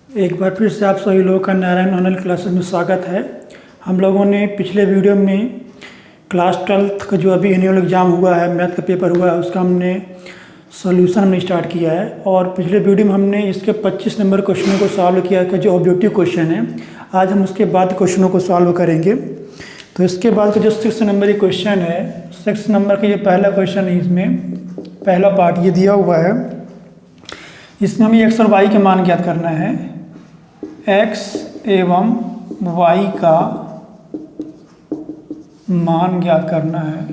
एक बार फिर से आप सभी लोगों का नारायण ऑनलाइन क्लासेस में स्वागत है। हम लोगों ने पिछले वीडियो में क्लास 12th का जो अभी एनुअल एग्ज़ाम हुआ है, मैथ का पेपर हुआ है, उसका हमने सॉल्यूशन हमने स्टार्ट किया है। और पिछले वीडियो में हमने इसके 25 नंबर क्वेश्चनों को सॉल्व किया है, जो ऑब्जेक्टिव क्वेश्चन है। आज हम उसके बाद क्वेश्चनों को सॉल्व करेंगे। तो इसके बाद का जो 6 नंबर का क्वेश्चन है, 6 नंबर का ये पहला क्वेश्चन है। इसमें पहला पार्ट ये दिया हुआ है, इसमें हमें एक्स और वाई के मान ज्ञात करना है। x एवं y का मान ज्ञात करना है।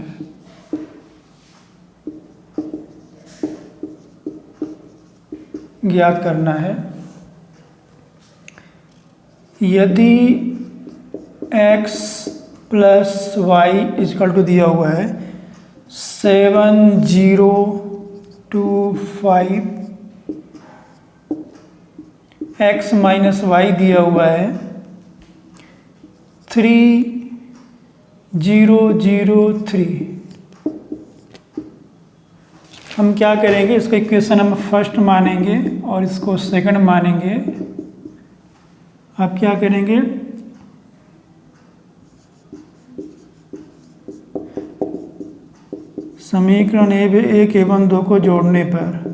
यदि x plus Y equal to दिया हुआ है 7025, x माइनस वाई दिया हुआ है 3003, हम क्या करेंगे, इसका इक्वेशन हम फर्स्ट मानेंगे और इसको सेकंड मानेंगे। अब क्या करेंगे, समीकरण एक एवं 2 को जोड़ने पर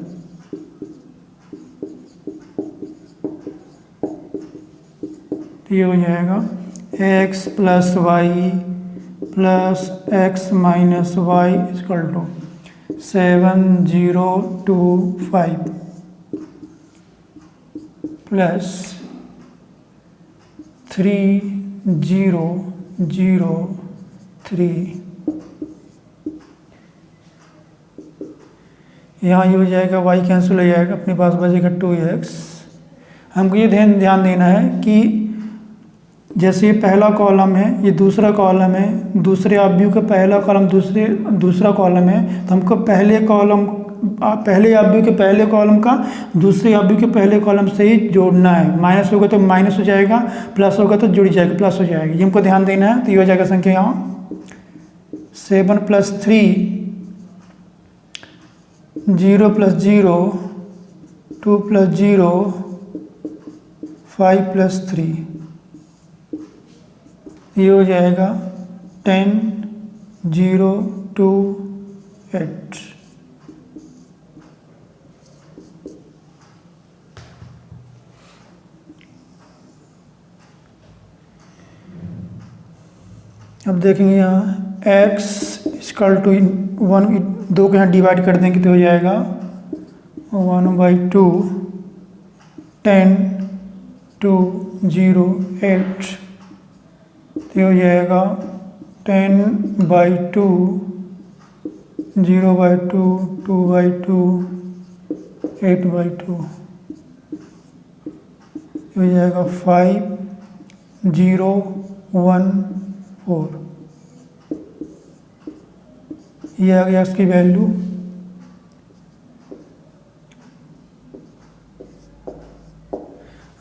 ये हो जाएगा x plus y plus x minus y equal to 7025 plus 3003। यहाँ ये हो जाएगा, y कैंसिल हो जाएगा, अपने पास बचेगा 2x। हमको ये ध्यान देना है कि जैसे ये पहला कॉलम है, ये दूसरा कॉलम है, दूसरे ऑब्जेक्ट का पहला कॉलम दूसरा कॉलम है, तो हमको पहले ऑब्जेक्ट के पहले कॉलम का दूसरे ऑब्जेक्ट के पहले कॉलम से ही जोड़ना है। माइनस होगा तो माइनस हो जाएगा, प्लस होगा तो जुड़ जाएगा, प्लस हो जाएगा। ये हमको ध्यान देना है। तो ये हो जाएगा संख्या यहाँ 7 + 3, 0 + 0, 2 + 0, 5 + 3। ये हो जाएगा 10,028। अब देखेंगे यहाँ x इक्वल टू 1, 2 को यहाँ डिवाइड कर देंगे तो हो जाएगा 1/2, 10,208। तो हो जाएगा 10/2, 0/2, 2/2, 8/2। हो जाएगा 5014। ये आ गया इसकी वैल्यू।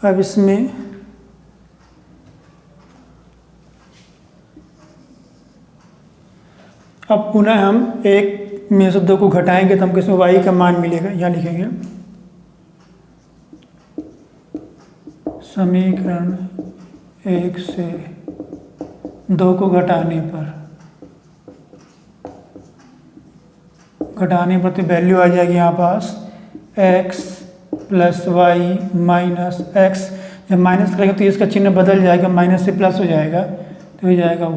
अब इसमें अब पुनः हम 1 में से 2 को घटाएंगे तो हमको इसमें y का मान मिलेगा। यहाँ लिखेंगे समीकरण 1 से 2 को घटाने पर तो वैल्यू आ जाएगी यहाँ पास x plus y minus x. जब माइनस करेंगे तो इसका चिन्ह बदल जाएगा, माइनस से प्लस हो जाएगा, तो हो जाएगा y।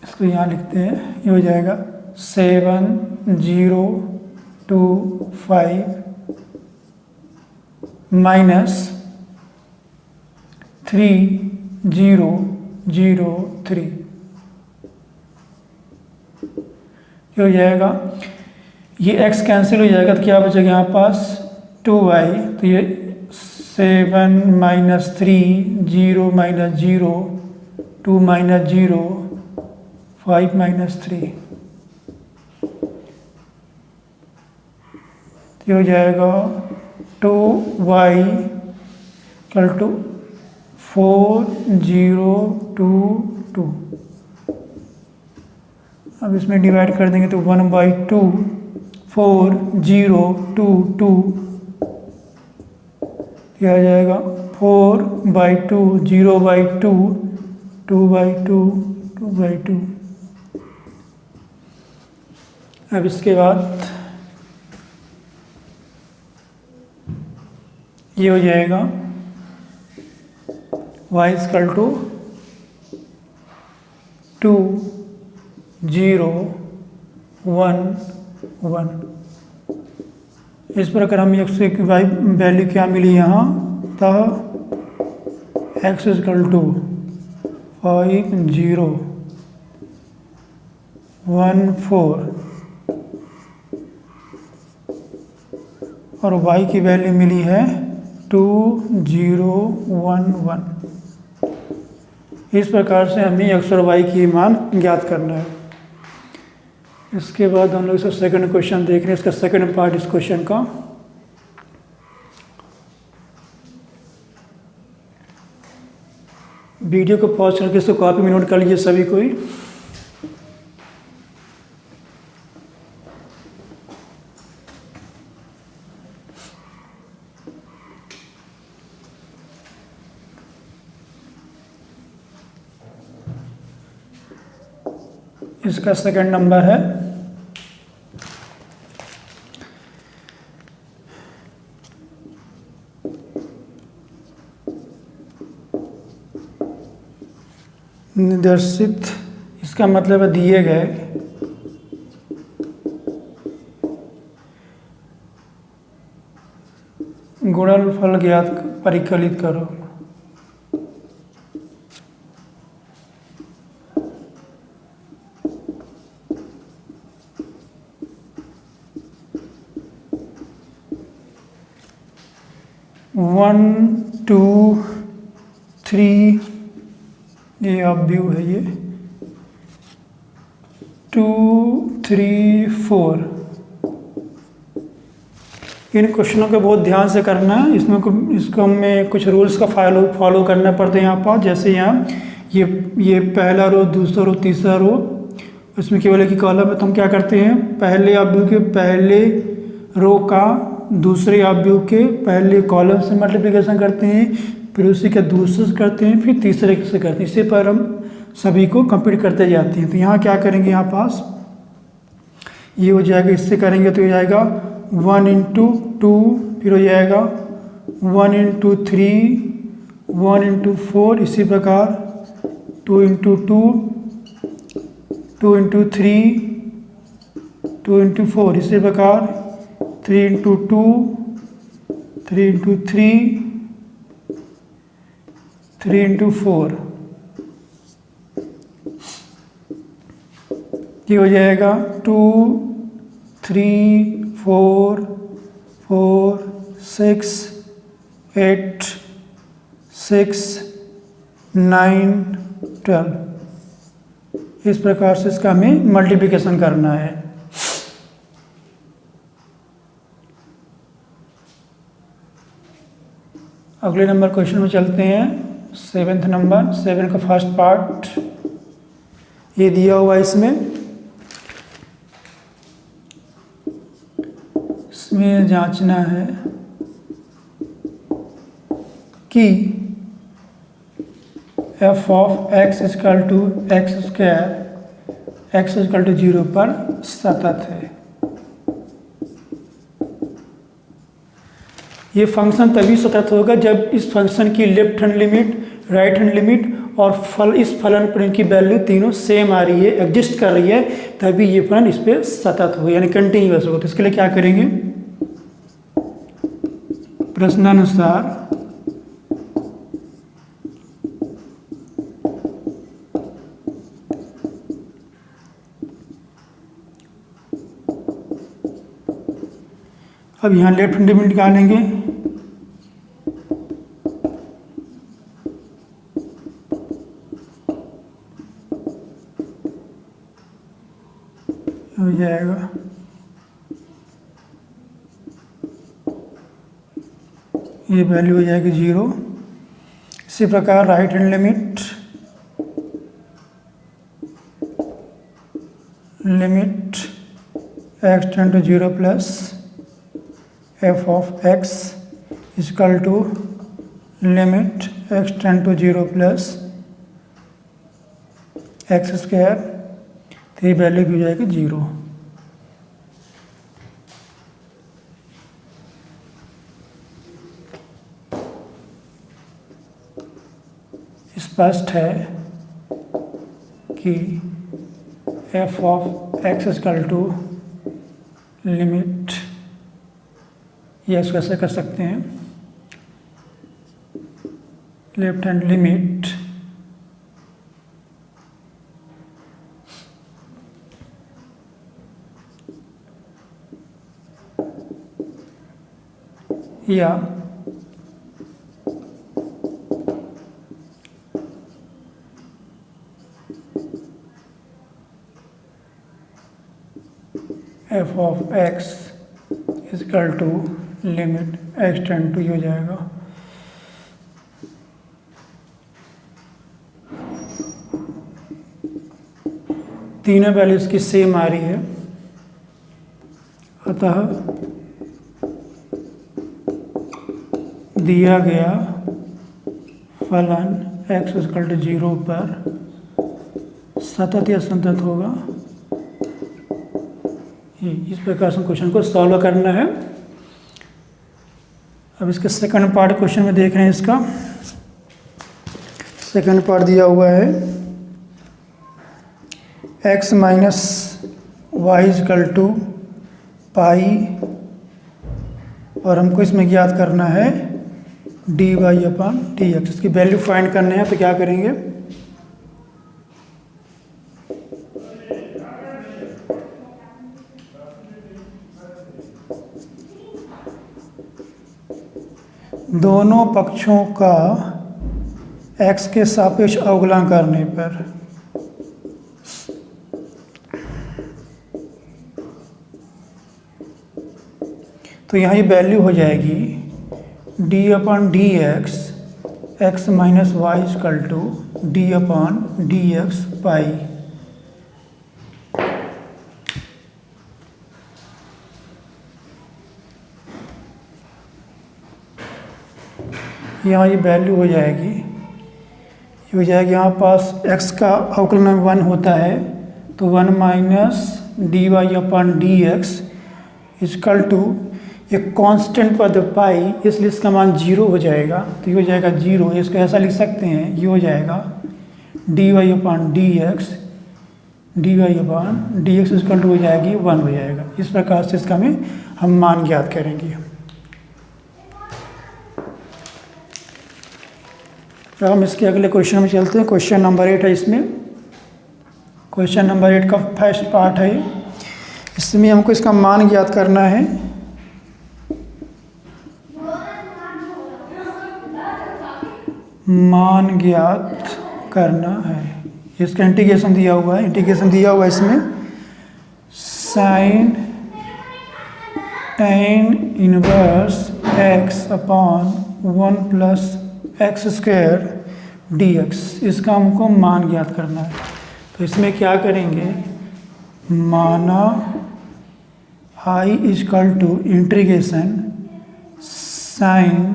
इसको यहाँ लिखते हैं, ये हो जाएगा 7025 माइनस 3003। ये हो जाएगा, ये x कैंसिल हो जाएगा तो क्या बचेगा यहाँ पास 2y। तो ये 7 - 3, 0 - 0, 2 - 0, 5 - 3। ये हो जाएगा 2y = 4022। अब इसमें डिवाइड कर देंगे तो 1/2, 4022 यह आ जाएगा 4/2, 0/2, 2/2, 2/2। अब इसके बाद ये हो जाएगा y = 2, 0, 1, 1। इस प्रकार हम x की y वैल्यू क्या मिली यहाँ, अतः x = 5, 0, 1, 4 और y की वैल्यू मिली है 2, 0, 1, 1। इस प्रकार से हमें x और y की मान ज्ञात करना है। इसके बाद हम लोग इसका सेकंड क्वेश्चन देख रहे हैं, इसका सेकंड पार्ट इस क्वेश्चन का। वीडियो को पॉज करके इसको कॉपी में नोट कर लीजिए सभी कोई। इसका सेकंड नंबर है निर्देशित, इसका मतलब है दिए गए गुणनफल ज्ञात परिकलित करो। वन, टू, थ्री, ये आप व्यू है, ये 2, 3, 4। इन क्वेश्चनों को बहुत ध्यान से करना है। इसको हमें कुछ रूल्स का फॉलो करना पड़ता है यहाँ पर। जैसे यहाँ ये पहला रो, दूसरा रो, तीसरा रो, इसमें केवल एक ही कॉलम है, तो हम क्या करते हैं, पहले अवयव के पहले रो का दूसरे अवयव के पहले कॉलम से मल्टीप्लिकेशन करते हैं, फिर उसी के दूसरे से करते हैं, फिर तीसरे से करते हैं। इसी पर हम सभी को कंप्लीट करते जाते हैं। तो यहाँ क्या करेंगे, यहाँ पास ये हो जाएगा, इससे करेंगे तो हो जाएगा 1 × 2, फिर हो जाएगा 1 × 3, 1 × 4, इसी प्रकार 2 × 2, 2 × 3, 2 × 4, इसी प्रकार 3 × 2, 3 × 3, 3 × 4, ये हो जाएगा 2, 3, 4, 4, 6, 8, 6, 9, 12। इस प्रकार से इसका हमें मल्टीप्लिकेशन करना है। अगले नंबर क्वेश्चन में चलते हैं। 7th नंबर, 7 का फर्स्ट पार्ट ये दिया हुआ है। इसमें जांचना है कि f of x = x², x = 0 पर सतत है। ये फंक्शन तभी सतत होगा जब इस फंक्शन की left hand limit, right hand limit और इस फलन पर इनकी वैल्यू तीनों सेम आ रही है, एग्जिस्ट कर रही है, तभी ये फलन इस पर सतत हो, यानी कंटिन्यूअस हो। तो इसके लिए क्या करेंगे, प्रश्नानुसार अब यहाँ लेफ्ट हैंड लिमिट निकालेंगे। हो जाएगा ये वैल्यू हो जाएगी 0। इसी प्रकार right hand limit x → 0 + f of x = limit x tend to 0 plus x square, तो ये वैल्यू भी हो जाएगी 0। स्पष्ट है कि f of x equal to limit, ये इसको ऐसे कर सकते हैं, लेफ्ट हैंड लिमिट या f of x equal to limit x tend to हो जाएगा। तीनों वैल्यूज की सेम आ रही है, अतः दिया गया फलन x इक्वल टू 0 पर सतत या असंतत होगा। इस प्रकार से क्वेश्चन को सॉल्व करना है। अब इसके सेकंड पार्ट क्वेश्चन में देख रहे हैं। इसका सेकंड पार्ट दिया हुआ है x minus y equal to pi, और हमको इसमें ज्ञात करना है dy अपॉन dx। इसकी वैल्यू फाइंड करने हैं, तो क्या करेंगे, दोनों पक्षों का x के सापेक्ष अवकलन करने पर तो यहाँ ये वैल्यू हो जाएगी d upon d x minus y equal to d upon d x pi. यहाँ ये वैल्यू हो जाएगी, ये हो जाएगी यहाँ पास x का अवकलन 1 होता है, तो 1 minus d y upon d x equal to एक कांस्टेंट पद पाई, इसलिए इसका मान 0 हो जाएगा, तो ये हो जाएगा 0। इसको ऐसा लिख सकते हैं, ये हो जाएगा d y upon d x equal to हो जाएगी 1 हो जाएगा। इस प्रकार से इसका हम मान ज्ञात करेंगे। तो हम इसके अगले क्वेश्चन में चलते हैं। क्वेश्चन नंबर 8 है। इसमें क्वेश्चन नंबर 8 का फर्स्ट पार्ट है। इसमें हमको इसका मान ज्ञात करना है। मान ज्ञात करना है, इसका इंटीग्रेशन दिया हुआ है, इसमें sine tan inverse x upon 1 plus x square dx, इसका हमको मान ज्ञात करना है। तो इसमें क्या करेंगे, माना i equal to integration sine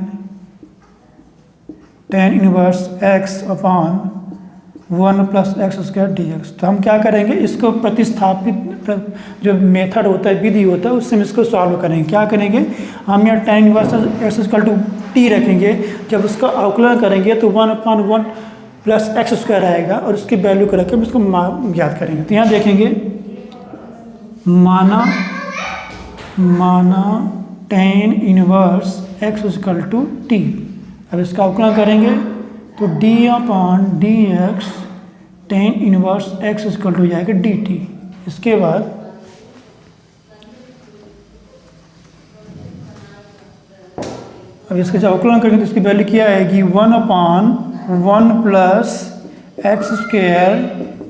tan inverse x upon 1 plus x square dx। तो हम क्या करेंगे, इसको प्रतिस्थापित जो मेथड होता है, विधि होता है, उससे हम इसको सॉल्व करेंगे। क्या करेंगे, हम यहाँ tan inverse x equal to t रखेंगे। जब उसका अवकलन करेंगे तो 1 अपॉन 1 प्लस एक्स स्क्वायर आएगा, और उसकी वैल्यू को रख के हम इसको ज्ञात करेंगे। तो यहाँ देखेंगे, माना tan inverse x equal to t। अब इसका अवकलन करेंगे तो d upon d x tan inverse x equal to हो जाएगा dt। इसके बाद अब इसका जब अवकलन करेंगे तो इसकी वैल्यू क्या आएगी, 1 upon 1 plus x square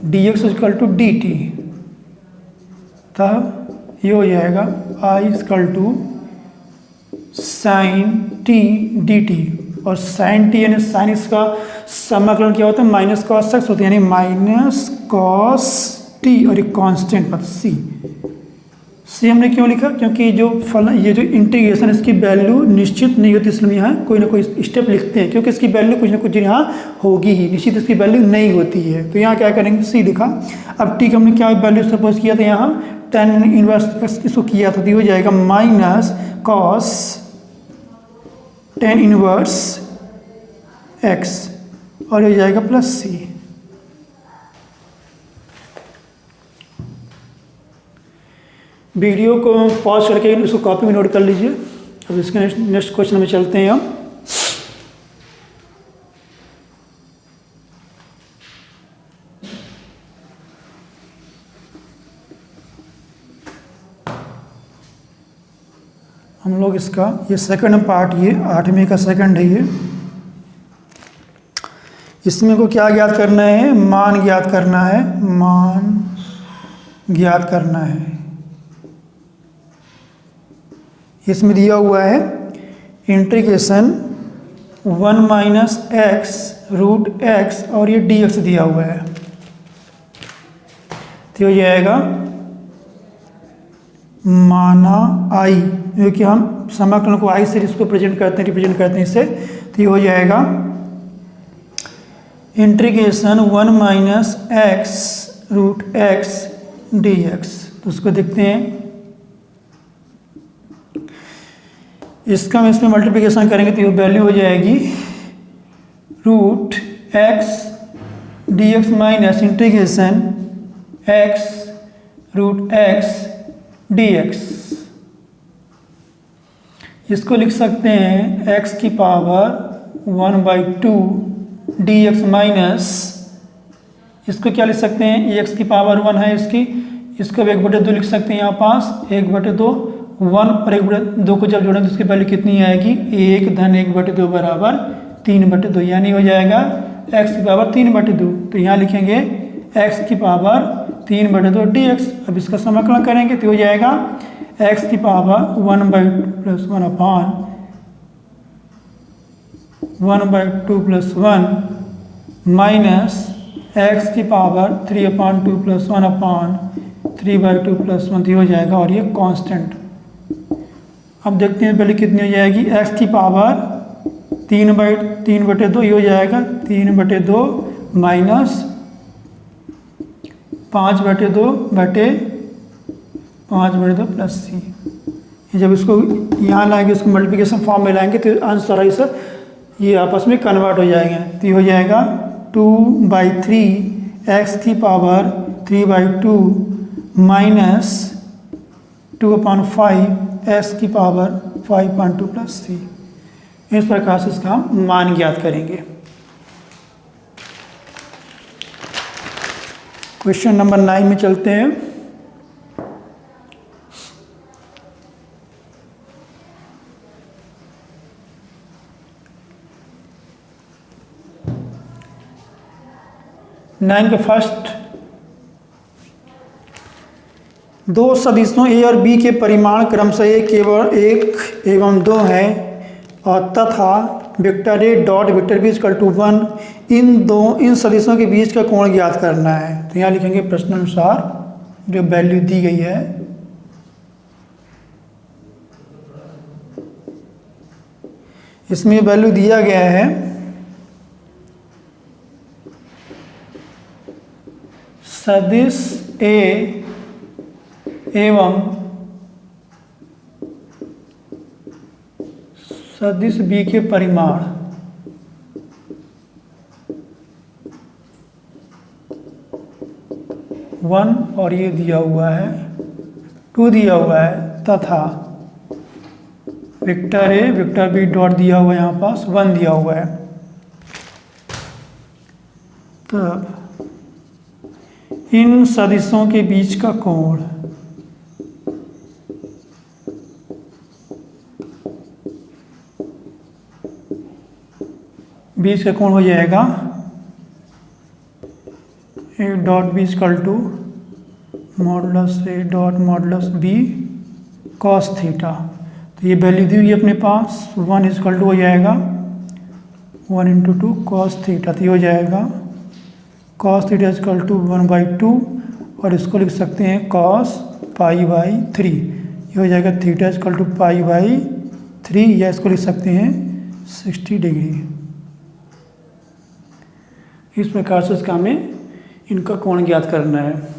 d x equal to d t. तो ये हो जाएगा i equal to sine t d t, और साइन टी यानी साइन, इसका समाकलन क्या होता है, माइनस कॉस एक्स होता है, यानी माइनस कॉस टी, और एक कांस्टेंट पद c सी हमने क्यों लिखा, क्योंकि जो ये जो इंटीग्रेशन इसकी वैल्यू निश्चित नहीं होती, इसलिए यहाँ कोई ना कोई स्टेप लिखते हैं, क्योंकि इसकी वैल्यू कुछ ना कुछ यहाँ होगी ही, निश्चित इसकी वैल्यू नहीं होती है। तो यहाँ क्या करेंगे, सी लिखा। अब टी का हमने क्या वैल्यू सपोज किया था, यहाँ tan इनवर्स एक्स इसको किया था, तो ये हो जाएगा minus cos tan inverse x और ये हो जाएगा प्लस सी। वीडियो को पॉज करके उसको कॉपी में नोट कर लीजिए। अब इसके नेक्स्ट क्वेश्चन में चलते हैं हम लोग इसका ये सेकंड पार्ट, ये 8वें का सेकंड है ये। इसमें को क्या ज्ञात करना है, मान ज्ञात करना है, मान ज्ञात करना है। इसमें दिया हुआ है integration 1 minus x root x और ये dx दिया हुआ है। तो हो जाएगा माना i, क्योंकि हम समाकलन को i से इसको रिप्रेजेंट करते हैं इससे। तो ये हो जाएगा integration 1 minus x root x dx। तो उसको देखते हैं, इसका हम इसमें मल्टीप्लिकेशन करेंगे तो ये वैल्यू हो जाएगी root x d x minus integration x root x d x. इसको लिख सकते हैं एक्स की पावर 1/2 डी एक्स माइनस, इसको क्या लिख सकते हैं, एक्स की पावर 1 है इसकी, इसको 1/2 लिख सकते हैं यहाँ पास, 1/2 1 और 1/2 को जब जोड़ें तो इसकी वैल्यू कितनी आएगी, 1 धन 1/2 बराबर 3/2, यानी हो जाएगा x की पावर 3/2। तो यहाँ लिखेंगे x की पावर 3/2 dx। अब इसका समाकलन करेंगे तो हो जाएगा x की पावर 1/2 प्लस 1 अपान 1/2 प्लस 1 माइनस x की पावर 3/2 प्लस 1 अपान 3/2 प्लस 1, तो हो जाएगा और ये कांस्टेंट। अब देखते हैं पहले कितनी हो जाएगी, x की पावर 3/2 ये हो जाएगा 3/2 माइनस 5/2 प्लस सी। जब इसको यहाँ लाएंगे, इसको मल्टीप्लिकेशन फॉर्म में लाएंगे तो आंसर है सर ये आपस में कन्वर्ट हो जाएंगे। तो ये हो जाएगा 2/3 x की पावर 3/2 माइनस 2/5 x की पावर 5/2 प्लस सी। इस प्रकार से इसका हम मान ज्ञात करेंगे। क्वेश्चन नंबर 9 में चलते हैं। नाइन का फर्स्ट, दो सदिशों a और b के परिमाण क्रमशः 1 एवं 2 हैं और तथा vector a dot vector b equal to 1, इन सदिशों के बीच का कोण ज्ञात करना है। तो यहाँ लिखेंगे प्रश्नानुसार जो वैल्यू दी गई है, इसमें वैल्यू दिया गया है सदिश a एवं सदिश b के परिमाण वन और ये दिया हुआ है 2 दिया हुआ है तथा vector a vector b dot दिया हुआ है यहाँ पास 1 दिया हुआ है। तब इन सदिशों के बीच का कोण बीच का कोण हो जाएगा a dot b equal to modulus a dot modulus b cos theta. तो ये वैल्यू दी हुई है अपने पास, 1 इक्वल टू हो जाएगा 1 × 2 कॉस थीटा। तो ये हो जाएगा कॉस थीटा इक्वल टू 1/2 और इसको लिख सकते हैं कॉस π/3, ये हो जाएगा थीटा इक्वल टू π/3, या इसको लिख सकते हैं 60 डिग्री। इस प्रकार से इसका हमें इनका कोण ज्ञात करना है।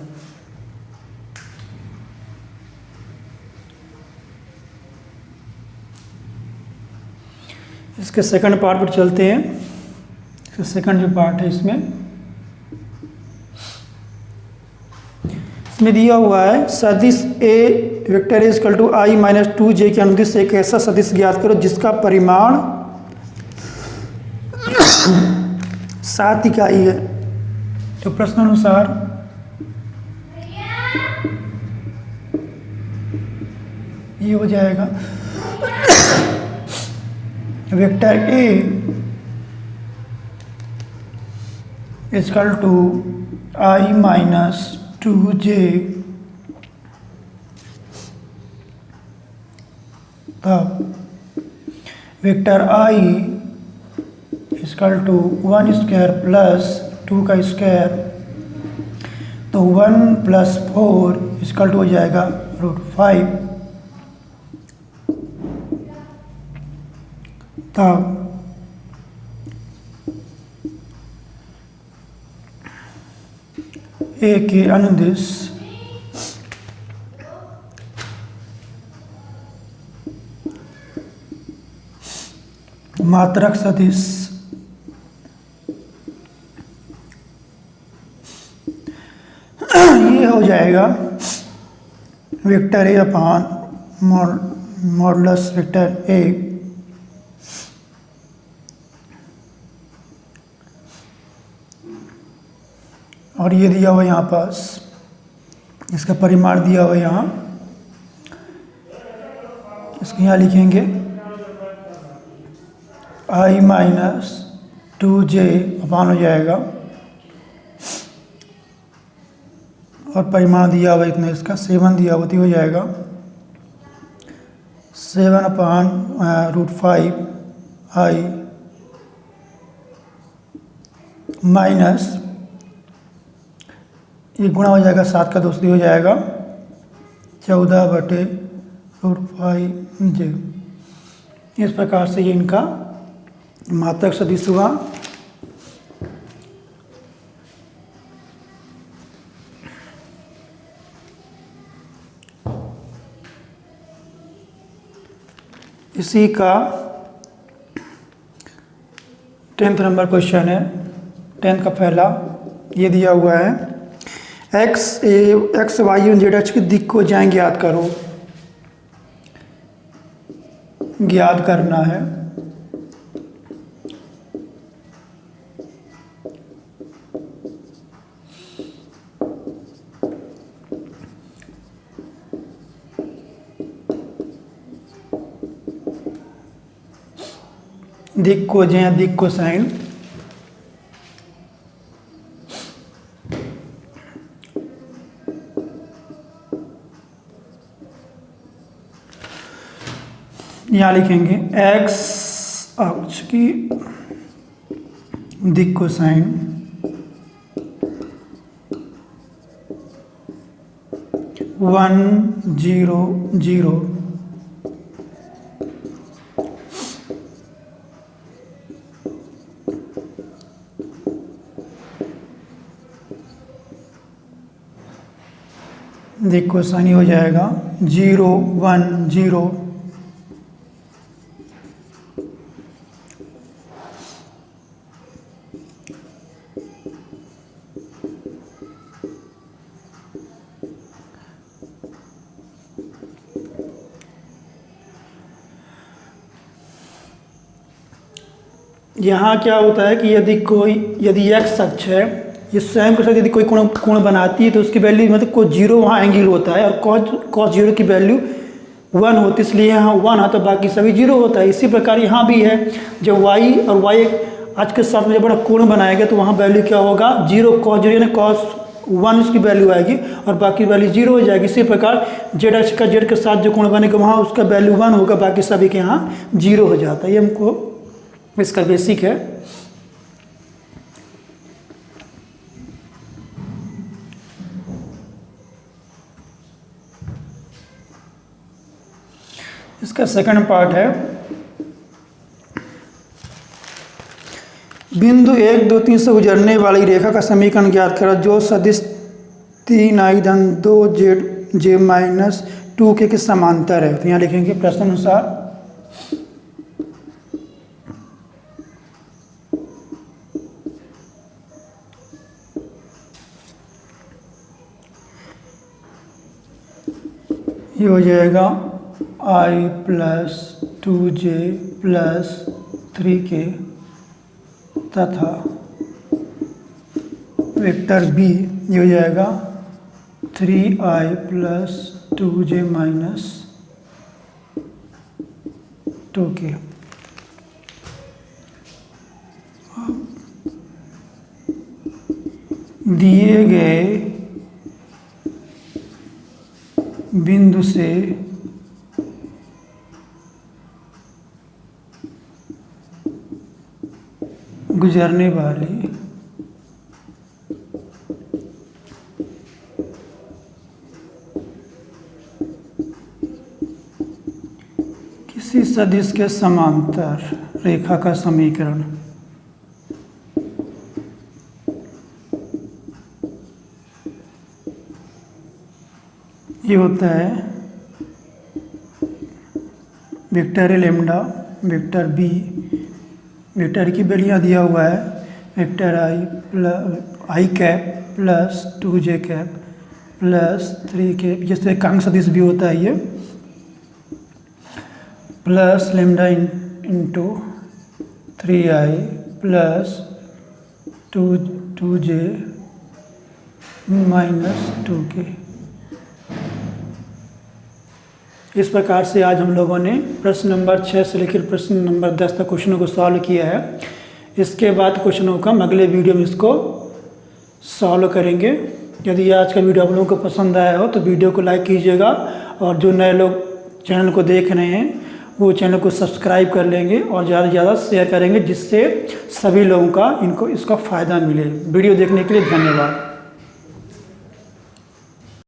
इसके सेकंड पार्ट पर चलते हैं। इसका सेकंड जो पार्ट है इसमें दिया हुआ है सदिश a vector equal to i minus 2j के अनुदिश एक ऐसा सदिश ज्ञात करो जिसका परिमाण 7 इकाई है। तो प्रश्नानुसार ये हो जाएगा vector a equal to i minus 2j तब vector i equal to 1 square plus 2 का स्क्वायर, तो 1 प्लस 4 इक्वल टू हो जाएगा √5। तब ए के अनुदिश मात्रक सदिश ये हो जाएगा vector A upon modulus vector A, और ये दिया हुआ यहाँ पास, इसका परिमाण दिया हुआ यहाँ, इसको यहाँ लिखेंगे i माइनस 2j अपान हो जाएगा, और परिमाण दिया हुआ इतना, इसका 7 दिया हुआ हो जाएगा 7 अपान √5 i माइनस, ये गुणा हो जाएगा 7 का दूसरी हो जाएगा 14/√5j। इस प्रकार से ये इनका मात्रक सदिश हुआ। इसी का 10th नंबर क्वेश्चन है, 10th का पहला, ये दिया हुआ है एक्स वाई एवं जेड अक्ष की दिक् को ज्ञान ज्ञात करो, ज्ञात करना है। दिक् को ज्ञान, दिक् को साइन, यहाँ लिखेंगे एक्स अक्ष की दिक् को साइन 1 0 0, दिक् को साइन हो जाएगा 0 1 0, यहाँ क्या होता है कि यदि एक्स अक्ष है, ये स्वयं के साथ यदि कोई कोण बनाती है तो उसकी वैल्यू मतलब कोई 0 वहाँ एंगल होता है, और cos 0 की वैल्यू 1 होती है, इसलिए यहाँ 1 है तो बाकी सभी 0 होता है। इसी प्रकार यहाँ भी है, जब y और y अक्ष के साथ में जब बड़ा कोण बनाएगा तो वहाँ वैल्यू क्या होगा 0, cos 0 यानी cos 1 उसकी वैल्यू आएगी और बाकी वैल्यू 0 हो जाएगी। इसी प्रकार जेड अक्ष का जेड के साथ जो कोण बनेगा वहाँ उसका वैल्यू 1 होगा, बाकी सभी के यहाँ 0 हो जाता है। ये हमको इसका बेसिक है। इसका सेकंड पार्ट है, बिंदु 1, 2, 3 से गुजरने वाली रेखा का समीकरण ज्ञात करो जो सदिश 3i-2j-2k के समांतर है। तो यहाँ लिखेंगे प्रश्न अनुसार ये हो जाएगा i+2j+3k तथा वेक्टर b ये हो जाएगा 3i+2j-2k। दिए गए बिंदु से गुजरने वाली किसी सदिश के समांतर रेखा का समीकरण ये होता है vector lambda, vector b, vector की वैल्यू दिया हुआ है vector i cap plus 2j cap plus 3k, जैसे एकांक सदिश भी होता है ये, plus lambda into 3i plus 2j minus 2k। इस प्रकार से आज हम लोगों ने प्रश्न नंबर 6 से लेकर प्रश्न नंबर 10 तक क्वेश्चनों को सॉल्व किया है। इसके बाद क्वेश्चनों का हम अगले वीडियो में इसको सॉल्व करेंगे। यदि आज का वीडियो आप लोगों को पसंद आया हो तो वीडियो को लाइक कीजिएगा, और जो नए लोग चैनल को देख रहे हैं वो चैनल को सब्सक्राइब कर लेंगे और ज़्यादा से ज़्यादा शेयर करेंगे, जिससे सभी लोगों का इसका फ़ायदा मिले। वीडियो देखने के लिए धन्यवाद।